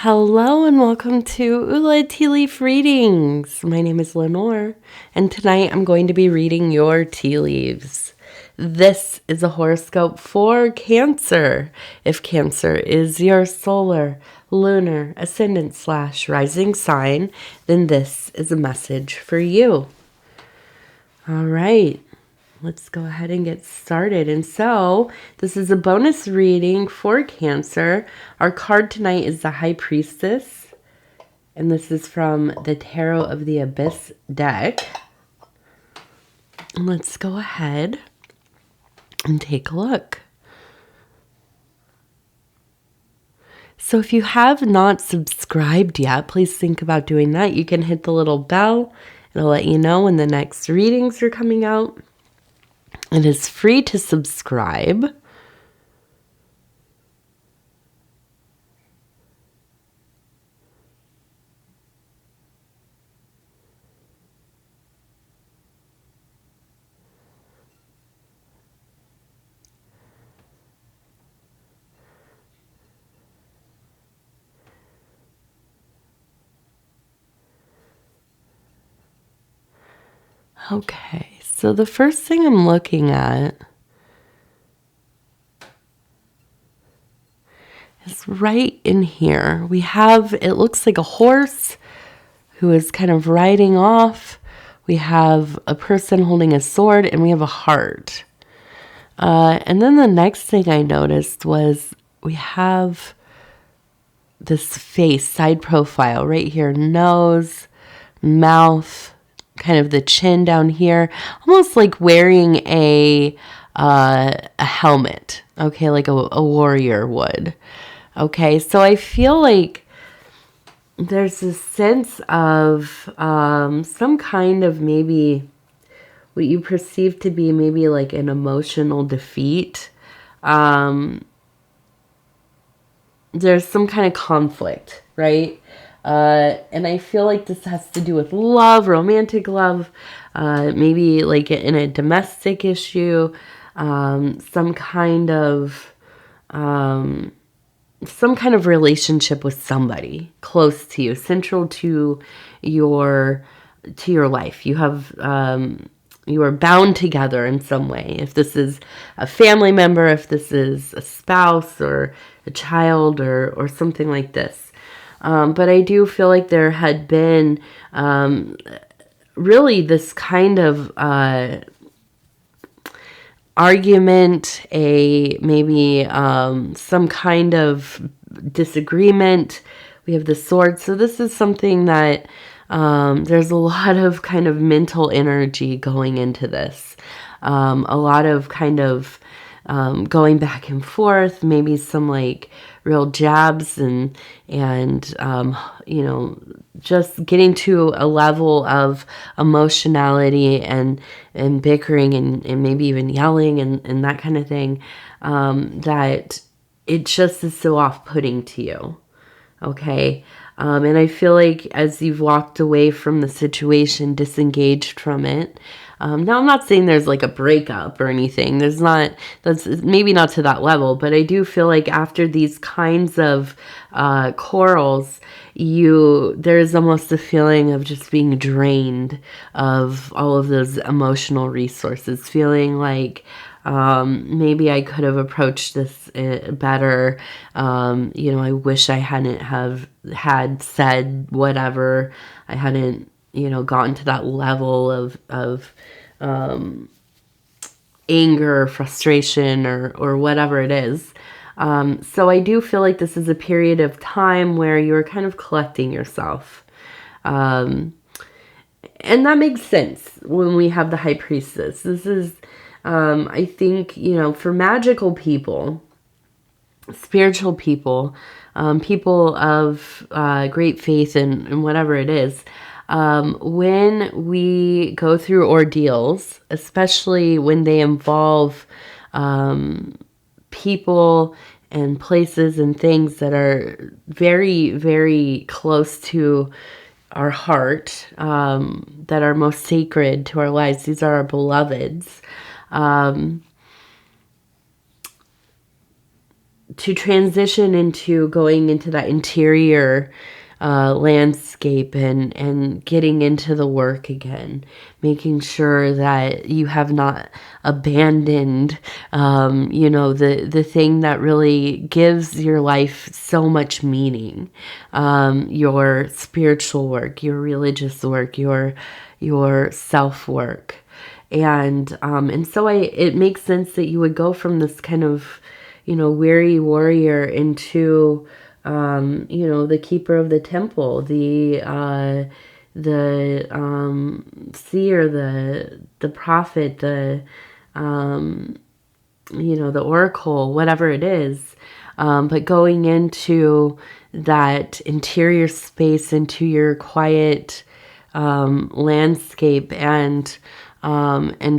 Hello and welcome to Ula Tea Leaf Readings. My name is Lenor, and tonight I'm going to be reading your tea leaves. This is a horoscope for Cancer. If Cancer is your solar, lunar, ascendant / rising sign, then this is a message for you. All right. Let's go ahead and get started. And so this is a bonus reading for Cancer. Our card tonight is the High Priestess. And this is from the Tarot of the Abyss deck. And let's go ahead and take a look. So if you have not subscribed yet, please think about doing that. You can hit the little bell. It'll let you know when the next readings are coming out. It is free to subscribe. Okay, so the first thing I'm looking at is right in here. We have, it looks like a horse who is kind of riding off. We have a person holding a sword, and we have a heart. And then the next thing I noticed was we have this face, side profile right here, nose, mouth, kind of the chin down here, almost like wearing a helmet, okay, like a warrior would. Okay, so I feel like there's a sense of some kind of maybe what you perceive to be maybe like an emotional defeat. There's some kind of conflict, right? And I feel like this has to do with love, romantic love, maybe like in a domestic issue, some kind of relationship with somebody close to you, central to your life. You have you are bound together in some way. If this is a family member, if this is a spouse or a child or something like this. But I do feel like there had been really this kind of argument, maybe some kind of disagreement. We have the sword. So this is something that there's a lot of kind of mental energy going into this. A lot of kind of going back and forth, maybe some like real jabs and you know, just getting to a level of emotionality and bickering and maybe even yelling and that kind of thing, that it just is so off-putting to you. Okay. And I feel like as you've walked away from the situation, disengaged from it, now I'm not saying there's like a breakup or anything. That's maybe not to that level, but I do feel like after these kinds of quarrels, there's almost a feeling of just being drained of all of those emotional resources, feeling like maybe I could have approached this better. You know, I wish I hadn't had said whatever. I hadn't, you know, gotten to that level of anger, frustration, or whatever it is. So I do feel like this is a period of time where you're kind of collecting yourself. And that makes sense when we have the High Priestess. This is, I think, you know, for magical people, spiritual people, people of great faith and whatever it is, when we go through ordeals, especially when they involve people and places and things that are very, very close to our heart, that are most sacred to our lives, these are our beloveds. to transition into going into that interior landscape and getting into the work again, making sure that you have not abandoned, the thing that really gives your life so much meaning, your spiritual work, your religious work, your self work. And so it makes sense that you would go from this kind of, weary warrior into, the keeper of the temple, the seer, the prophet, the oracle, whatever it is. But going into that interior space, into your quiet landscape, and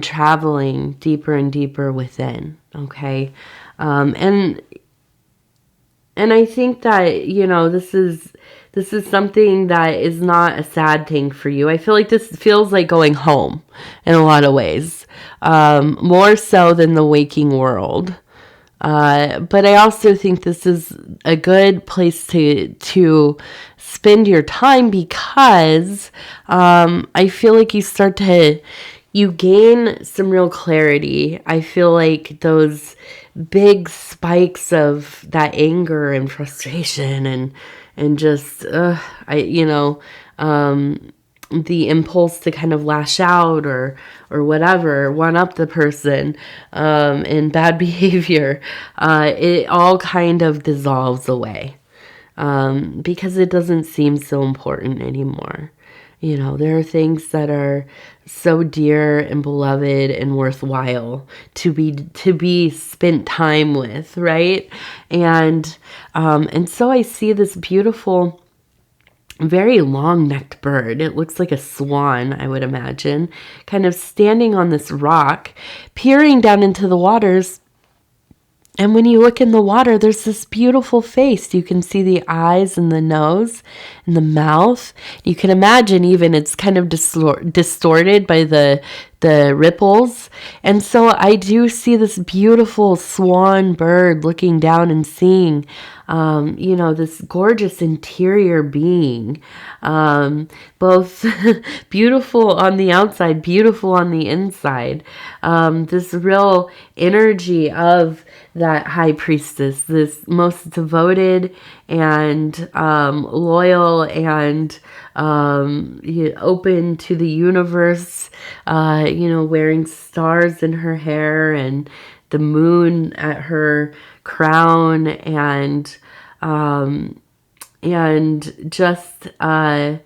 traveling deeper and deeper within. Okay. And I think that, this is something that is not a sad thing for you. I feel like this feels like going home in a lot of ways, more so than the waking world. But I also think this is a good place to spend your time, because I feel like you gain some real clarity. I feel like those big spikes of that anger and frustration and just the impulse to kind of lash out or whatever, one up the person in bad behavior, it all kind of dissolves away, because it doesn't seem so important anymore. There are things that are so dear and beloved and worthwhile to be spent time with, right? And so I see this beautiful, very long-necked bird. It looks like a swan, I would imagine, kind of standing on this rock, peering down into the waters. And when you look in the water, there's this beautiful face. You can see the eyes and the nose and the mouth. You can imagine even it's kind of distorted by the ripples. And so I do see this beautiful swan bird looking down and seeing, this gorgeous interior being, both beautiful on the outside, beautiful on the inside. This real energy of that high priestess, this most devoted and loyal and open to the universe, wearing stars in her hair and the moon at her crown, and just that,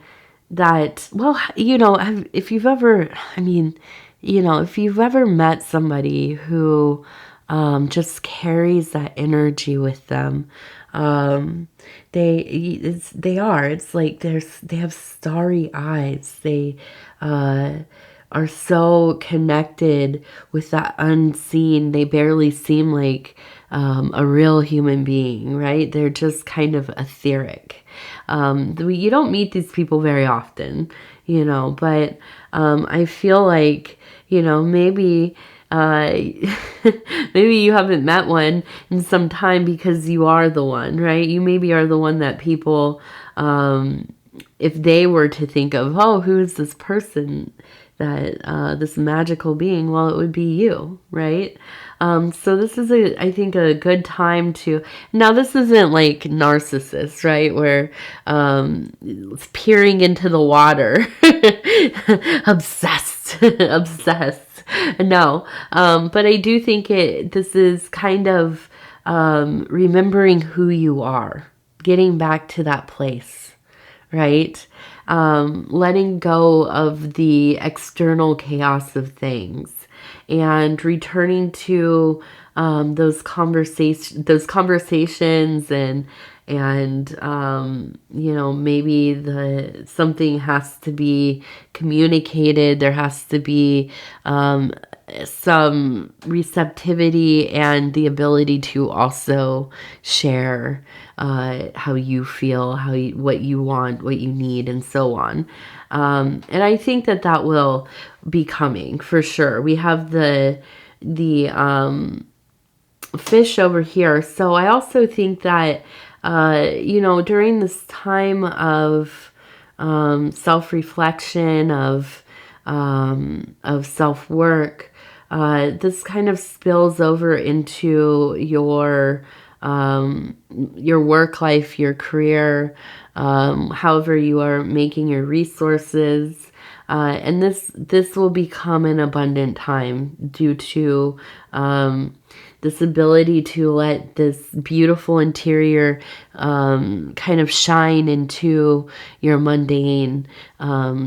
well, if you've ever, if you've ever met somebody who just carries that energy with them, it's like they have starry eyes. They are so connected with that unseen. They barely seem like a real human being, right? They're just kind of etheric. You don't meet these people very often, but I feel like, maybe maybe you haven't met one in some time because you are the one, right? You maybe are the one that people, if they were to think of, oh, who's this person, that this magical being, well, it would be you, right? So this is I think a good time to, now this isn't like Narcissus, right? Where it's peering into the water, obsessed, obsessed. No, but I do think this is kind of remembering who you are, getting back to that place, right? Letting go of the external chaos of things and returning to those conversations and maybe something has to be communicated. There has to be some receptivity and the ability to also share how you feel, what you want, what you need, and so on. And I think that will be coming for sure. We have the fish over here. So I also think that, you know, during this time of self-reflection, of self-work, this kind of spills over into your work life, your career, however you are making your resources. And this will become an abundant time due to this ability to let this beautiful interior kind of shine into your mundane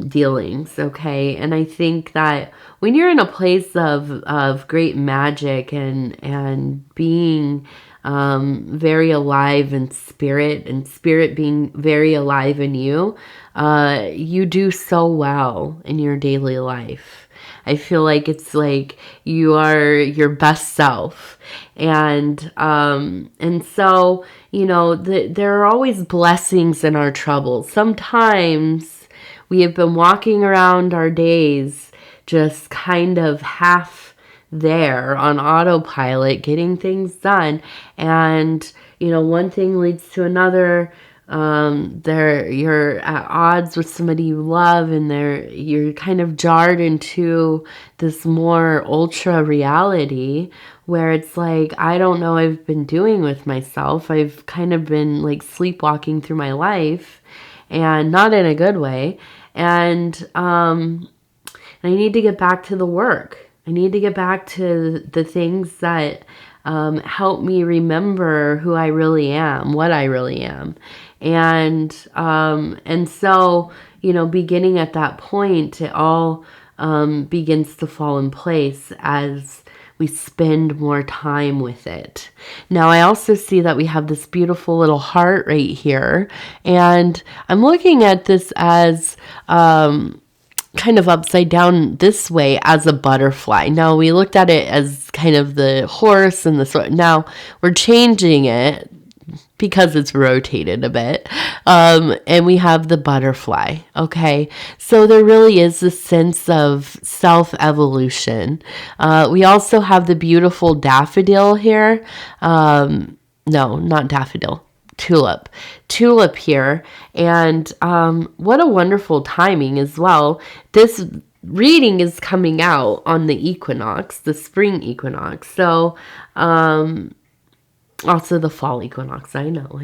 dealings, okay? And I think that when you're in a place of great magic and being very alive in spirit, and spirit being very alive in you, you do so well in your daily life. I feel like it's like you are your best self. And so, you know, there are always blessings in our troubles. Sometimes we have been walking around our days just kind of half there on autopilot, getting things done. And, you know, one thing leads to another. You're at odds with somebody you love, and you're kind of jarred into this more ultra reality where it's like, I don't know what I've been doing with myself. I've kind of been like sleepwalking through my life, and not in a good way. And I need to get back to the work. I need to get back to the things that help me remember who I really am, what I really am. And so, you know, beginning at that point, it all begins to fall in place as we spend more time with it. Now, I also see that we have this beautiful little heart right here. And I'm looking at this as kind of upside down this way as a butterfly. Now, we looked at it as kind of the horse and the sword. Now, we're changing it because it's rotated a bit. And we have the butterfly, okay? So there really is this sense of self-evolution. We also have the beautiful daffodil here. No, not daffodil. Tulip here. And what a wonderful timing as well. This reading is coming out on the equinox, the spring equinox. So also the fall equinox. I know.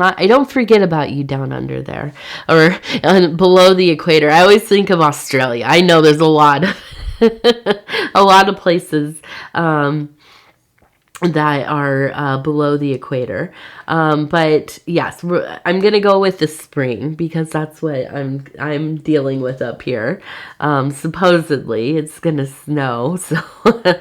I don't forget about you down under there, or below the equator. I always think of Australia. I know there's a lot of places that are below the equator. But yes, I'm going to go with the spring because that's what I'm dealing with up here. Supposedly it's going to snow, so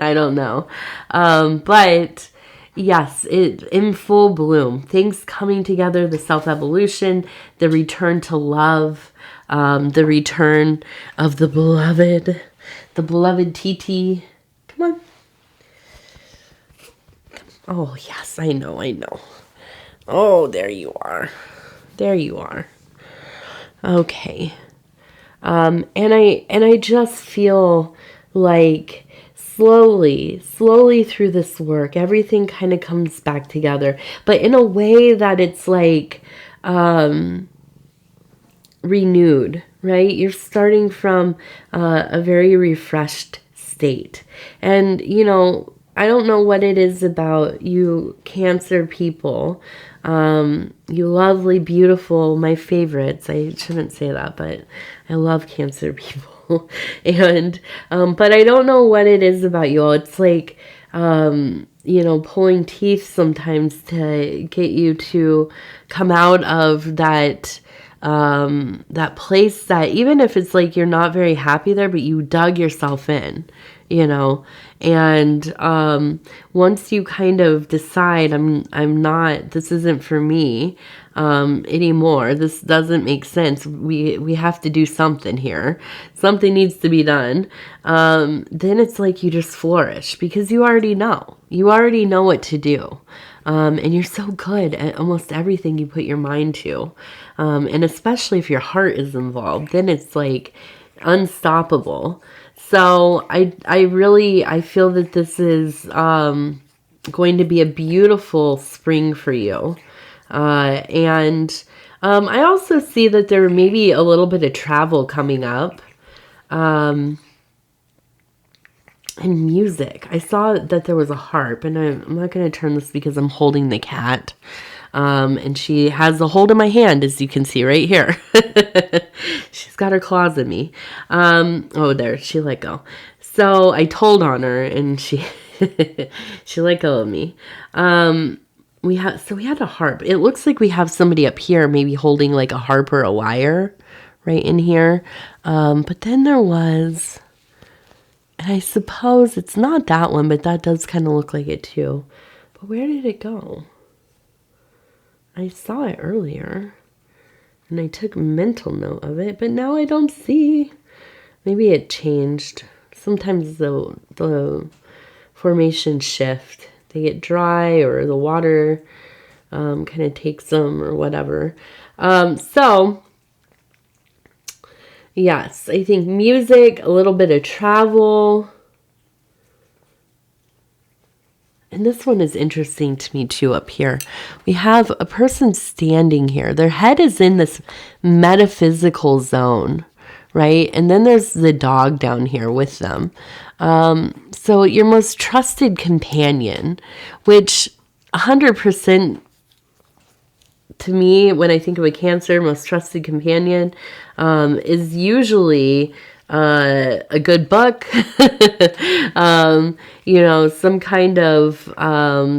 I don't know. But yes, in full bloom, things coming together, the self-evolution, the return to love, the return of the beloved TT. Come on. Oh, yes, I know. Oh, there you are. Okay. And I just feel like slowly through this work, everything kind of comes back together, but in a way that it's like renewed, right? You're starting from a very refreshed state. And, you know, I don't know what it is about you Cancer people. You lovely, beautiful, my favorites. I shouldn't say that, but I love Cancer people. And, but I don't know what it is about you all. It's like, you know, pulling teeth sometimes to get you to come out of that place that even if it's like you're not very happy there, but you dug yourself in, you know. And once you kind of decide I'm not, this isn't for me anymore, this doesn't make sense, we have to do something here, something needs to be done, then it's like you just flourish because you already know what to do. And you're so good at almost everything you put your mind to. And especially if your heart is involved, then it's like unstoppable. So I feel that this is going to be a beautiful spring for you. And I also see that there may be a little bit of travel coming up. And music. I saw that there was a harp, and I'm not going to turn this because I'm holding the cat. And she has the hold of my hand, as you can see right here. She's got her claws in me. Oh, there, she let go. So I told on her, and she she let go of me. We had a harp. It looks like we have somebody up here, maybe holding like a harp or a lyre, right in here. But then there was, and I suppose it's not that one, but that does kind of look like it too. But where did it go? I saw it earlier, and I took mental note of it, but now I don't see. Maybe it changed. Sometimes the formations shift. They get dry, or the water kind of takes them, or whatever. So, yes, I think music, a little bit of travel. And this one is interesting to me too up here. We have a person standing here. Their head is in this metaphysical zone, right? And then there's the dog down here with them. So your most trusted companion, which 100% to me, when I think of a Cancer, most trusted companion, is usually a good book, some kind of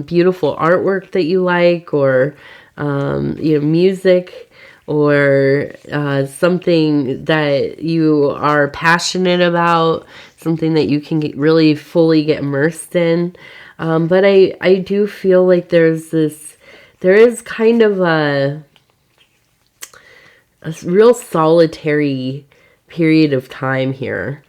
beautiful artwork that you like, or music, or something that you are passionate about, something that you can really fully get immersed in. But I do feel like there is kind of a real solitary period of time here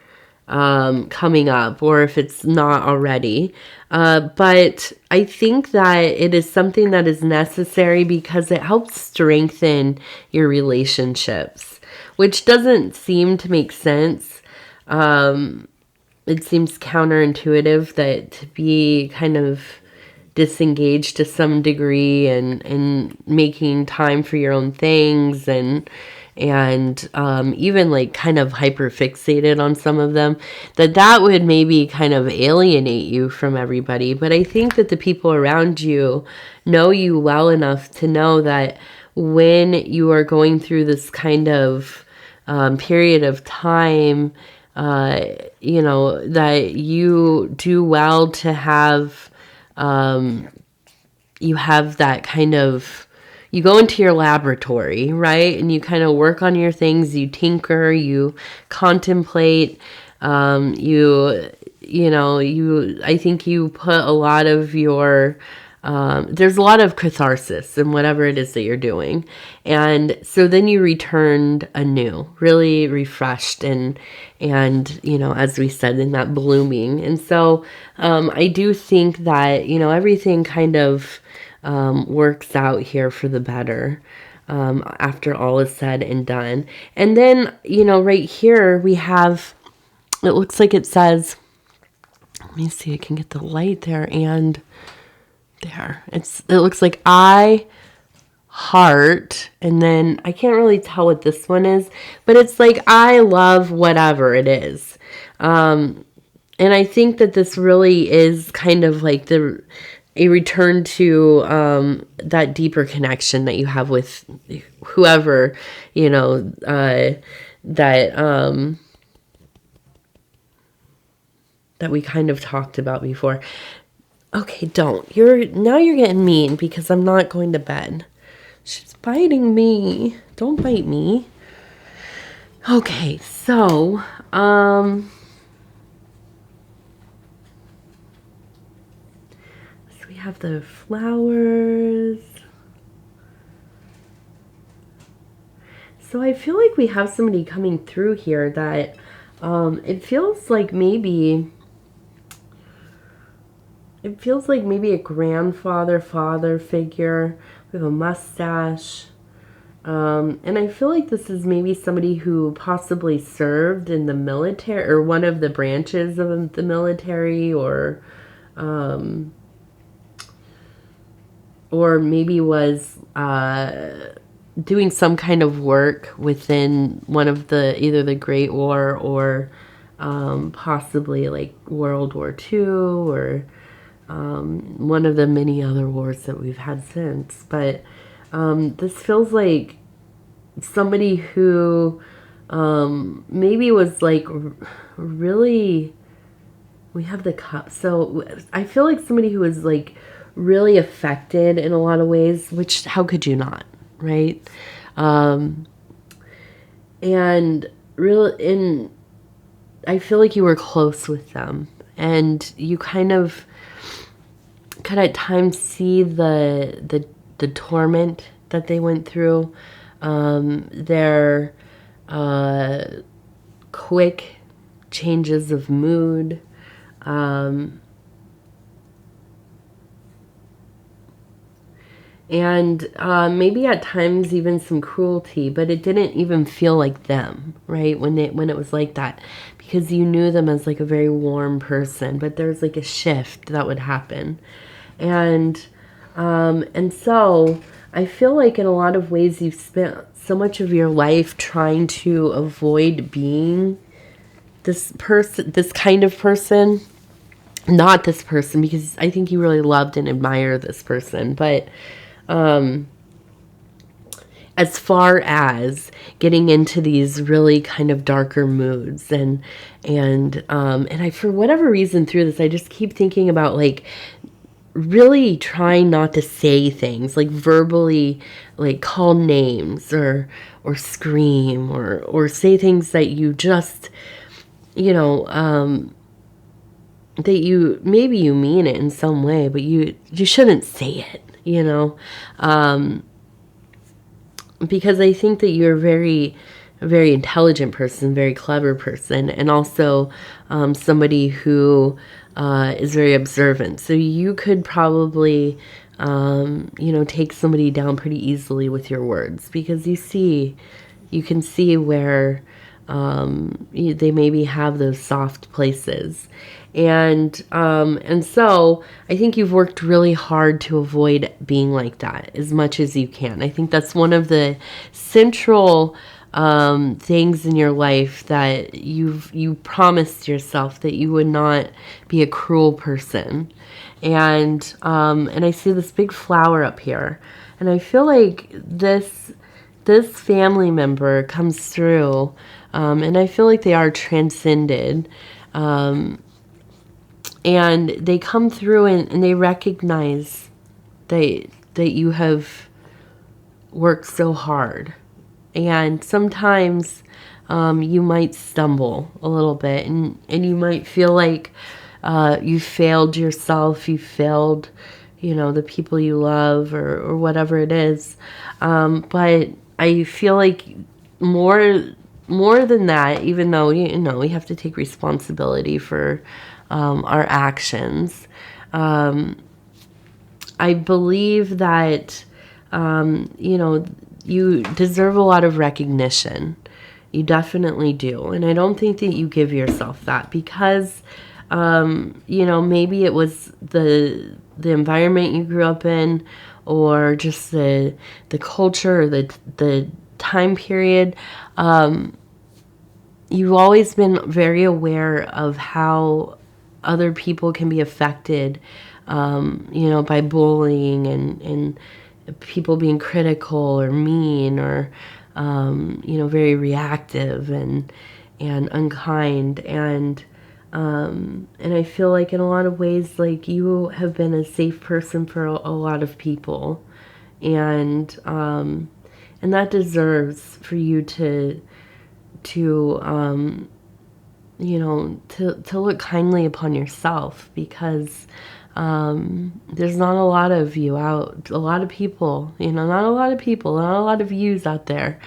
coming up, or if it's not already. But I think that it is something that is necessary because it helps strengthen your relationships, which doesn't seem to make sense. It seems counterintuitive that to be kind of disengaged to some degree and making time for your own things and even like kind of hyper fixated on some of them, that would maybe kind of alienate you from everybody. But I think that the people around you know you well enough to know that when you are going through this kind of period of time, that you do well to have you have that kind of, you go into your laboratory, right? And you kind of work on your things, you tinker, you contemplate, I think you put a lot of your, there's a lot of catharsis in whatever it is that you're doing. And so then you returned anew, really refreshed and, as we said, in that blooming. And so, I do think that, everything kind of, works out here for the better, after all is said and done. And then, right here we have, it looks like it says, let me see, I can get the light there, and there. It looks like I, heart, and then I can't really tell what this one is, but it's like I love whatever it is. And I think that this really is kind of like a return to that deeper connection that you have with whoever, that we kind of talked about before. Okay, now you're getting mean because I'm not going to bed. She's biting me. Don't bite me. Okay, so, we have the flowers. So I feel like we have somebody coming through here that, it feels like maybe a grandfather, father figure with a mustache. And I feel like this is maybe somebody who possibly served in the military, or one of the branches of the military, or, or maybe was doing some kind of work within one of the, either the Great War or possibly like World War II, or one of the many other wars that we've had since. But this feels like somebody who maybe was like really, we have the cup. So I feel like somebody who was like really affected in a lot of ways, which how could you not, right? And I feel like you were close with them, and you kind of at times see the torment that they went through, their quick changes of mood, and maybe at times even some cruelty, but it didn't even feel like them, right? When it was like that, because you knew them as like a very warm person, but there's like a shift that would happen. And so I feel like in a lot of ways you've spent so much of your life trying to avoid being this person, this kind of person. Not this person, because I think you really loved and admire this person, but as far as getting into these really kind of darker moods, and I, for whatever reason through this, I just keep thinking about like really trying not to say things, like verbally, like call names or scream or say things that you just, you know, that you, maybe you mean it in some way, but you shouldn't say it, you know, because I think that you're a very intelligent person, very clever person, and also somebody who is very observant. So you could probably, take somebody down pretty easily with your words, because you can see where they maybe have those soft places. And so I think you've worked really hard to avoid being like that as much as you can. I think that's one of the central things in your life, that you promised yourself that you would not be a cruel person. And I see this big flower up here, and I feel like this family member comes through, and I feel like they are transcended. And they come through and they recognize that you have worked so hard. And sometimes you might stumble a little bit, and you might feel like you failed yourself, you failed, the people you love, or whatever it is. But I feel like more than that, even though, we have to take responsibility for our actions. I believe that, you deserve a lot of recognition. You definitely do. And I don't think that you give yourself that, because, maybe it was the environment you grew up in, or just the culture, or the time period. You've always been very aware of how other people can be affected, by bullying and people being critical or mean, or, very reactive and unkind. And I feel like in a lot of ways, like, you have been a safe person for a lot of people. And that deserves for you to look kindly upon yourself, because there's not a lot of you out, a lot of people, not a lot of yous out there,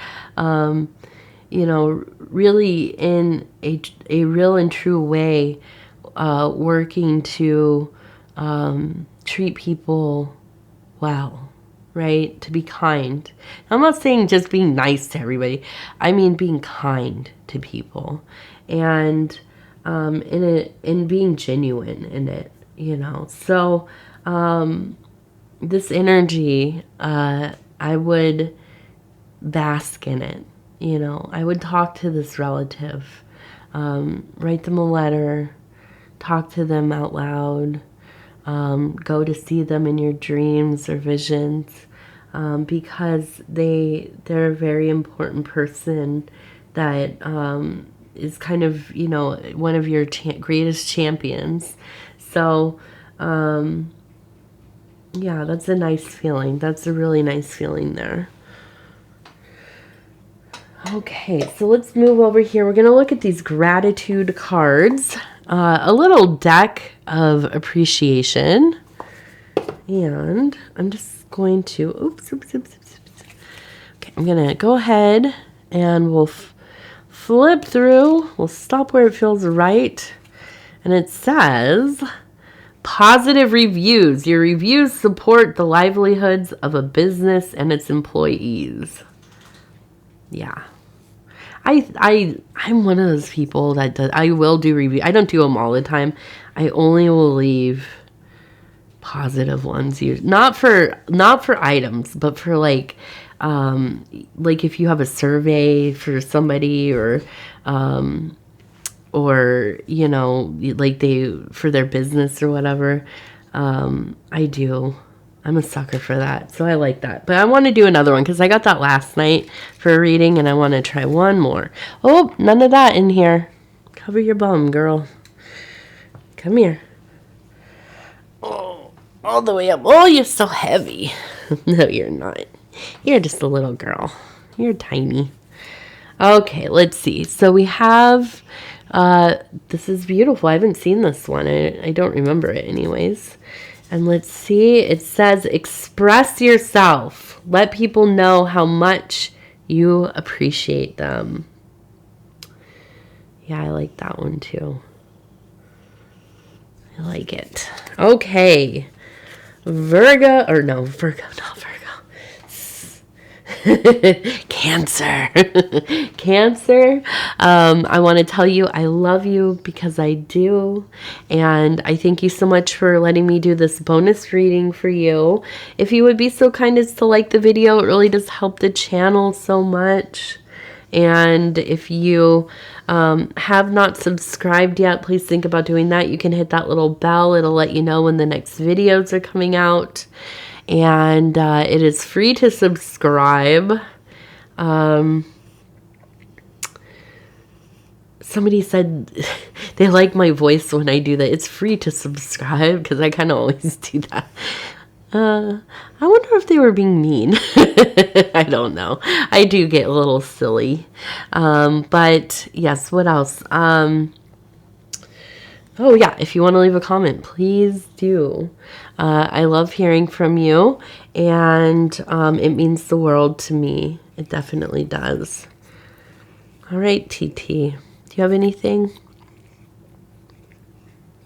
really in a real and true way, working to treat people well. Right? To be kind. I'm not saying just being nice to everybody. I mean being kind to people, and in being genuine in it. So this energy, I would bask in it. You know, I would talk to this relative, write them a letter, talk to them out loud, go to see them in your dreams or visions, because they're a very important person that is kind of, you know, one of your greatest champions. So, yeah, that's a nice feeling. That's a really nice feeling there. Okay, so let's move over here. We're going to look at these gratitude cards. A little deck of appreciation. And I'm just going to, oops. Okay, I'm going to go ahead and we'll flip through. We'll stop where it feels right. And it says, positive reviews. Your reviews support the livelihoods of a business and its employees. Yeah. I'm one of those people that I will do review. I don't do them all the time. I only will leave positive ones. Not for items, but for like if you have a survey for somebody or you know, like for their business or whatever. I do. I'm a sucker for that. So I like that. But I want to do another one because I got that last night for a reading and I want to try one more. Oh, none of that in here. Cover your bum, girl. Come here. Oh, all the way up. Oh, you're so heavy. No, you're not. You're just a little girl. You're tiny. Okay, let's see. So we have, this is beautiful. I haven't seen this one. I don't remember it anyways. And let's see, it says, express yourself. Let people know how much you appreciate them. Yeah, I like that one too. I like it. Okay. Virgo. Cancer. Cancer. I want to tell you I love you because I do. And I thank you so much for letting me do this bonus reading for you. If you would be so kind as to like the video, it really does help the channel so much. And if you have not subscribed yet, please think about doing that. You can hit that little bell. It'll let you know when the next videos are coming out. And it is free to subscribe. Somebody said they like my voice when I do that. It's free to subscribe because I kind of always do that. I wonder if they were being mean. I don't know. I do get a little silly. But yes, what else? Oh yeah, if you want to leave a comment, please do. I love hearing from you, and it means the world to me. It definitely does. All right, TT. Do you have anything?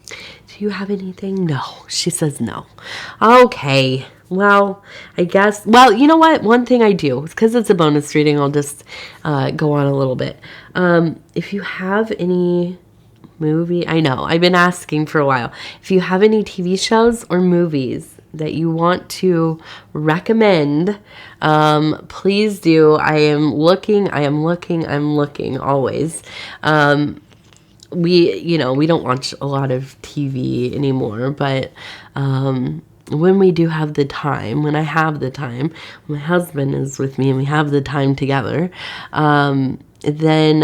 Do you have anything? No. She says no. Okay. Well, I guess. Well, you know what? One thing I do, because it's a bonus reading, I'll just go on a little bit. If you have any movie, I know, I've been asking for a while. If you have any TV shows or movies that you want to recommend, please do. I'm looking always. We don't watch a lot of TV anymore, but when we do have the time, when I have the time, my husband is with me and we have the time together, then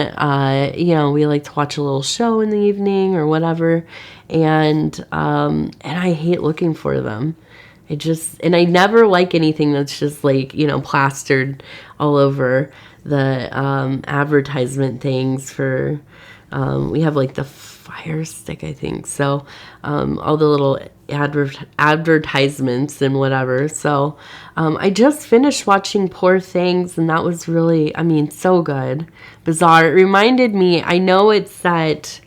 we like to watch a little show in the evening or whatever, and I hate looking for them. I never like anything that's just like, plastered all over the advertisement things for, we have like the Fire Stick, I think. So all the little advertisements and whatever. So I just finished watching Poor Things, and that was really, so good. Bizarre. It reminded me, I know it's that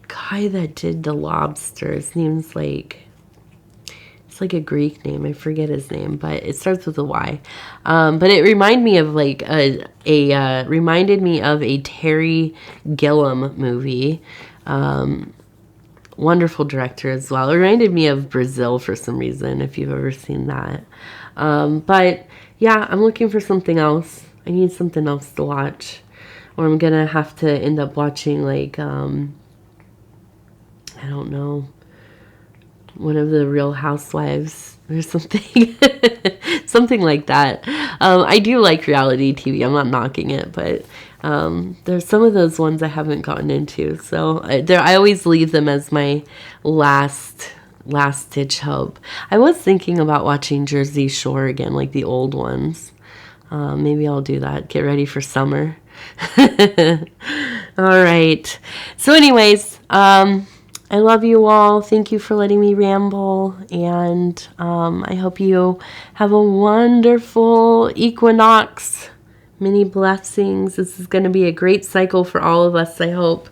guy that did The Lobster. His name's like a Greek name. I forget his name, but it starts with a Y. But it reminded me of reminded me of a Terry Gilliam movie. Wonderful director as well. It reminded me of Brazil for some reason, if you've ever seen that. But yeah, I'm looking for something else. I need something else to watch. Or I'm going to have to end up watching, like, I don't know, one of the Real Housewives or something. Something like that. I do like reality TV. I'm not knocking it, but there's some of those ones I haven't gotten into. So I always leave them as my last ditch hope. I was thinking about watching Jersey Shore again, like the old ones. Maybe I'll do that. Get ready for summer. All right. So anyways, I love you all. Thank you for letting me ramble. And I hope you have a wonderful equinox. Many blessings. This is going to be a great cycle for all of us, I hope.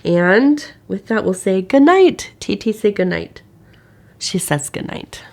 And with that, we'll say good night. TT, say good night. She says good night.